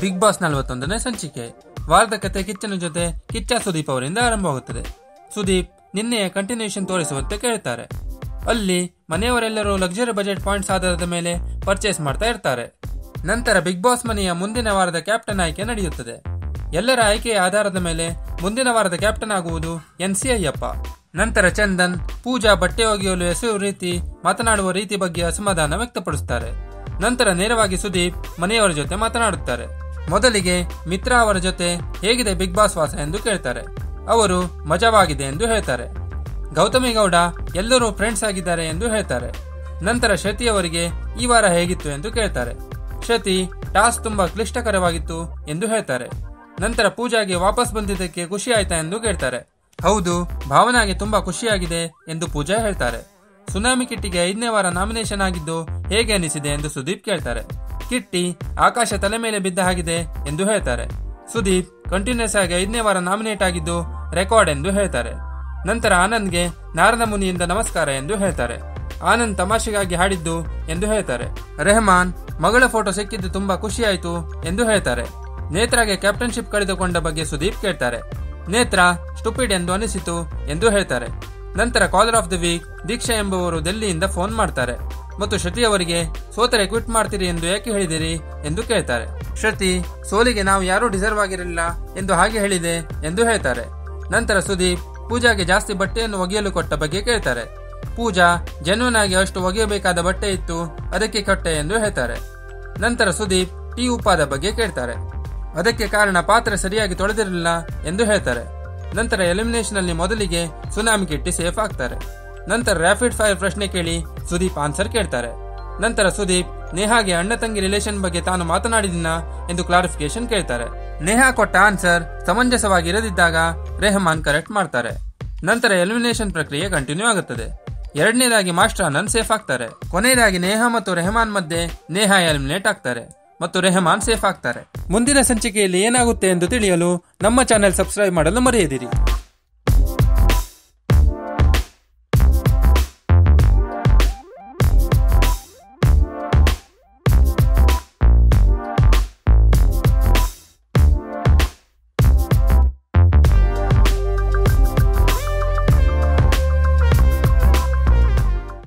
Big boss 41ನೇ ಸಂಚಿಕೆ. ವಾರದ ಕತೆ ಕಿಚ್ಚನ ಜೊತೆ ಕಿಚ್ಚ ಸುದೀಪ್ ಅವರಿಂದ ಆರಂಭವಾಗುತ್ತದೆ. ಸುದೀಪ್ ನಿನ್ನೆಯ ಕಂಟಿನ್ಯೂಷನ್ ತೋರಿಸುವಂತೆ ಕೇಳ್ತಾರೆ. ಅಲ್ಲಿ ಮನೆಯವರೆಲ್ಲರೂ ಲಕ್ಸುರಿ ಬಜೆಟ್ ಪಾಯಿಂಟ್ಸ್ ಆಧಾರದ ಮೇಲೆ ಪರ್ಚೇಸ್ ಮಾಡ್ತಾ ಇರ್ತಾರೆ. ನಂತರ ಬಿಗ್ ಬಾಸ್ ಮನೆಯ ಮುಂದಿನ ವಾರದ ಕ್ಯಾಪ್ಟನ್ ಆಯ್ಕೆ ನಡೆಯುತ್ತದೆ. ಎಲ್ಲರ ಆಯ್ಕೆಯ ಆಧಾರದ ಮೇಲೆ ಮುಂದಿನ ವಾರದ ಕ್ಯಾಪ್ಟನ್ ಆಗುವುದು NC ಅಯ್ಯಪ್ಪ. ನಂತರ ಚಂದನ್, ಪೂಜಾ ಬಟ್ಟೆ ಒಗೆಯಲು ಎಸೆಯುವ ರೀತಿ, ಮಾತನಾಡುವ ರೀತಿ ಬಗ್ಗೆ ಅಸಮಾಧಾನ ವ್ಯಕ್ತಪಡಿಸುತ್ತಾರೆ. ನಂತರ ನೇರವಾಗಿ ಸುದೀಪ್ ಮನೆಯವರ ಜೊತೆ ಮಾತನಾಡುತ್ತಾರೆ. ಮೊದಲಿಗೆ ಮಿತ್ರ ಅವರ ಜೊತೆ ಹೇಗಿದೆ ಬಿಗ್ ಬಾಸ್ ವಾಸ ಎಂದು ಕೇಳ್ತಾರೆ. ಅವರು ಮಜವಾಗಿದೆ ಎಂದು ಹೇಳ್ತಾರೆ. ಗೌತಮಿ ಗೌಡ ಎಲ್ಲರೂ ಫ್ರೆಂಡ್ಸ್ ಆಗಿದ್ದಾರೆ ಎಂದು ಹೇಳ್ತಾರೆ. ನಂತರ ಶ್ರುತಿ ಅವರಿಗೆ ಈ ವಾರ ಹೇಗಿತ್ತು ಎಂದು ಕೇಳ್ತಾರೆ. ಶ್ರುತಿ ಟಾಸ್ಕ್ ತುಂಬಾ ಕ್ಲಿಷ್ಟಕರವಾಗಿತ್ತು ಎಂದು ಹೇಳ್ತಾರೆ. ನಂತರ ಪೂಜಾಗೆ ವಾಪಸ್ ಬಂದಿದ್ದಕ್ಕೆ ಖುಷಿ ಆಯ್ತಾ ಎಂದು ಕೇಳ್ತಾರೆ. ಹೌದು, ಭಾವನಾಗೆ ತುಂಬಾ ಖುಷಿಯಾಗಿದೆ ಎಂದು ಪೂಜಾ ಹೇಳ್ತಾರೆ. ಸುನಾಮಿ ಕಿಟ್ಟಿಗೆ 5ನೇ ವಾರ ನಾಮಿನೇಷನ್ ಆಗಿದ್ದು ಹೇಗೆ ಅನಿಸಿದೆ ಎಂದು ಸುದೀಪ್ ಕೇಳ್ತಾರೆ. ಕಿಟ್ಟಿ ಆಕಾಶ ತಲೆ ಮೇಲೆ ಬಿದ್ದ ಹಾಗಿದೆ ಎಂದು ಹೇಳ್ತಾರೆ. ಸುದೀಪ್ ಕಂಟಿನ್ಯೂಸ್ ಆಗಿ 5ನೇ ವಾರ ನಾಮಿನೇಟ್ ಆಗಿದ್ದು ರೆಕಾರ್ಡ್ ಎಂದು ಹೇಳ್ತಾರೆ. ನಂತರ ಆನಂದ್ಗೆ ನಾರದ ಮುನಿಯಿಂದ ನಮಸ್ಕಾರ ಎಂದು ಹೇಳ್ತಾರೆ. ಆನಂದ್ ತಮಾಷೆಗಾಗಿ ಹಾಡಿದ್ದು ಎಂದು ಹೇಳ್ತಾರೆ. ರೆಹಮಾನ್ ಮಗಳ ಫೋಟೋ ಸಿಕ್ಕಿದ್ದು ತುಂಬಾ ಖುಷಿಯಾಯಿತು ಎಂದು ಹೇಳ್ತಾರೆ. ನೇತ್ರಾಗೆ ಕ್ಯಾಪ್ಟನ್ಶಿಪ್ ಕಳೆದುಕೊಂಡ ಬಗ್ಗೆ ಸುದೀಪ್ ಕೇಳ್ತಾರೆ. ನೇತ್ರಾ ಸ್ಟುಪಿಡ್ ಎಂದು ಅನಿಸಿತು ಎಂದು ಹೇಳ್ತಾರೆ. ನಂತರ ಕಾಲರ್ ಆಫ್ ದಿ ವೀಕ್ ದೀಕ್ಷಾ ಎಂಬುವರು ಡೆಲ್ಲಿಯಿಂದ ಫೋನ್ ಮಾಡ್ತಾರೆ ಮತ್ತು ಶ್ರುತಿ ಅವರಿಗೆ ಸೋತರೆ ಕ್ವಿಟ್ ಮಾಡ್ತೀರಿ ಎಂದು ಯಾಕೆ ಹೇಳಿದಿರಿ ಎಂದು ಕೇಳ್ತಾರೆ. ಶ್ರುತಿ ಸೋಲಿಗೆ ನಾವು ಯಾರೂ ಡಿಸರ್ವ್ ಆಗಿರಲಿಲ್ಲ ಎಂದು ಹಾಗೆ ಹೇಳಿದೆ ಎಂದು ಹೇಳ್ತಾರೆ. ನಂತರ ಸುದೀಪ್ ಪೂಜಾಗೆ ಜಾಸ್ತಿ ಬಟ್ಟೆಯನ್ನು ಒಗೆಯಲು ಕೊಟ್ಟ ಬಗ್ಗೆ ಕೇಳ್ತಾರೆ. ಪೂಜಾ ಜೆನ್ಯೂನ್ ಆಗಿ ಅಷ್ಟು ಒಗೆಯಬೇಕಾದ ಬಟ್ಟೆ ಇತ್ತು, ಅದಕ್ಕೆ ಕೊಟ್ಟೆ ಎಂದು ಹೇಳ್ತಾರೆ. ನಂತರ ಸುದೀಪ್ ಟೀ ಉಪ್ಪಾದ ಬಗ್ಗೆ ಕೇಳ್ತಾರೆ. ಅದಕ್ಕೆ ಕಾರಣ ಪಾತ್ರೆ ಸರಿಯಾಗಿ ತೊಳೆದಿರಲಿಲ್ಲ ಎಂದು ಹೇಳ್ತಾರೆ. ನಂತರ ಎಲಿಮಿನೇಷನ್ ಅಲ್ಲಿ ಮೊದಲಿಗೆ ಸುನಾಮಿ ಕಿಟ್ಟಿ ಸೇಫ್ ಆಗ್ತಾರೆ. ನಂತರ ರ್ಯಾಪಿಡ್ ಫೈರ್ ಪ್ರಶ್ನೆ ಕೇಳಿ ಸುದೀಪ್ ಆನ್ಸರ್ ಕೇಳ್ತಾರೆ. ನಂತರ ಸುದೀಪ್ ನೇಹಾಗೆ ಅಣ್ಣ ತಂಗಿ ರಿಲೇಷನ್ ಬಗ್ಗೆ ತಾನು ಮಾತನಾಡಿದಿನ ಎಂದು ಕ್ಲಾರಿಫಿಕೇಶನ್ ಕೇಳ್ತಾರೆ. ನೇಹಾ ಕೊಟ್ಟ ಆನ್ಸರ್ ಸಮಂಜಸವಾಗಿರದಿದ್ದಾಗ ರೆಹಮಾನ್ ಕರೆಕ್ಟ್ ಮಾಡ್ತಾರೆ. ನಂತರ ಎಲಿಮಿನೇಷನ್ ಪ್ರಕ್ರಿಯೆ ಕಂಟಿನ್ಯೂ ಆಗುತ್ತದೆ. ಎರಡನೇದಾಗಿ ಮಾಸ್ಟರ್ ಆನಂದ್ ಸೇಫ್ ಆಗ್ತಾರೆ. ಕೊನೆಯದಾಗಿ ನೇಹಾ ಮತ್ತು ರೆಹಮಾನ್ ಮಧ್ಯೆ ನೇಹಾ ಎಲಿಮಿನೇಟ್ ಆಗ್ತಾರೆ ಮತ್ತು ರೆಹಮಾನ್ ಸೇಫ್ ಆಗ್ತಾರೆ. ಮುಂದಿನ ಸಂಚಿಕೆಯಲ್ಲಿ ಏನಾಗುತ್ತೆ ಎಂದು ತಿಳಿಯಲು ನಮ್ಮ ಚಾನೆಲ್ ಸಬ್ಸ್ಕ್ರೈಬ್ ಮಾಡಲು ಮರೆಯದಿರಿ.